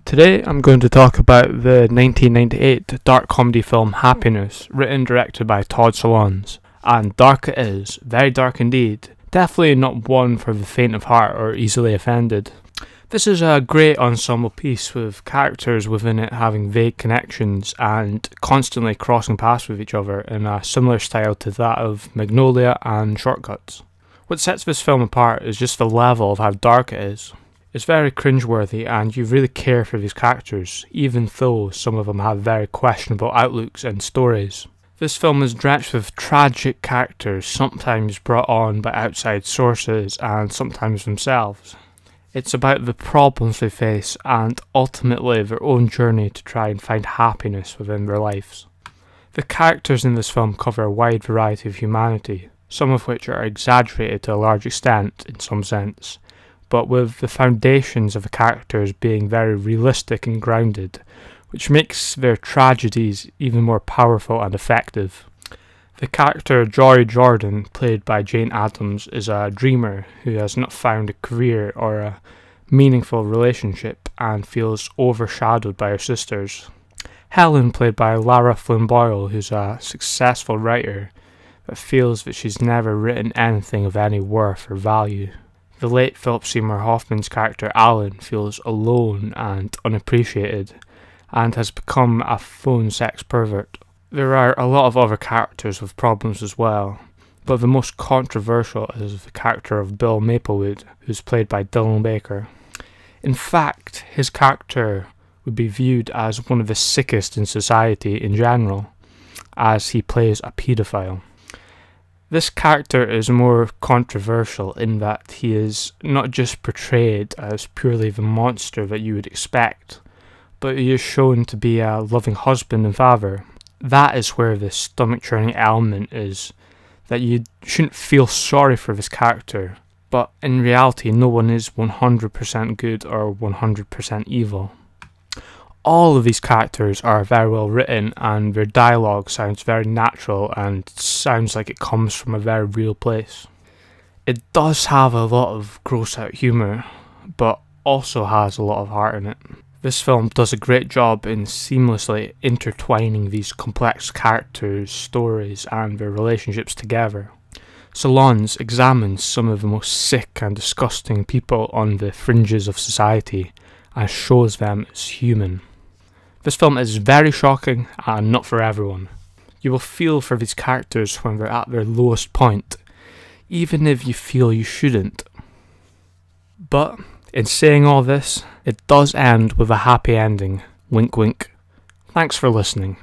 Today I'm going to talk about the 1998 dark comedy film Happiness, written and directed by Todd Solondz. And dark it is, very dark indeed. Definitely not one for the faint of heart or easily offended. This is a great ensemble piece with characters within it having vague connections and constantly crossing paths with each other in a similar style to that of Magnolia and Shortcuts. What sets this film apart is just the level of how dark it is. It's very cringeworthy and you really care for these characters, even though some of them have very questionable outlooks and stories. This film is drenched with tragic characters, sometimes brought on by outside sources and sometimes themselves. It's about the problems they face and ultimately their own journey to try and find happiness within their lives. The characters in this film cover a wide variety of humanity, some of which are exaggerated to a large extent in some sense, but with the foundations of the characters being very realistic and grounded, which makes their tragedies even more powerful and effective. The character Joy Jordan, played by Jane Adams, is a dreamer who has not found a career or a meaningful relationship and feels overshadowed by her sisters. Helen, played by Lara Flynn Boyle, who's a successful writer but feels that she's never written anything of any worth or value. The late Philip Seymour Hoffman's character Alan feels alone and unappreciated, and has become a phone sex pervert. There are a lot of other characters with problems as well, but the most controversial is the character of Bill Maplewood, who's played by Dylan Baker. In fact, his character would be viewed as one of the sickest in society in general, as he plays a paedophile. This character is more controversial in that he is not just portrayed as purely the monster that you would expect, but he is shown to be a loving husband and father. That is where the stomach-churning element is, that you shouldn't feel sorry for this character, but in reality no one is 100% good or 100% evil. All of these characters are very well written and their dialogue sounds very natural and sounds like it comes from a very real place. It does have a lot of gross out humour, but also has a lot of heart in it. This film does a great job in seamlessly intertwining these complex characters, stories and their relationships together. Solondz examines some of the most sick and disgusting people on the fringes of society and shows them as human. This film is very shocking and not for everyone. You will feel for these characters when they're at their lowest point, even if you feel you shouldn't. But, in saying all this, it does end with a happy ending. Wink wink. Thanks for listening.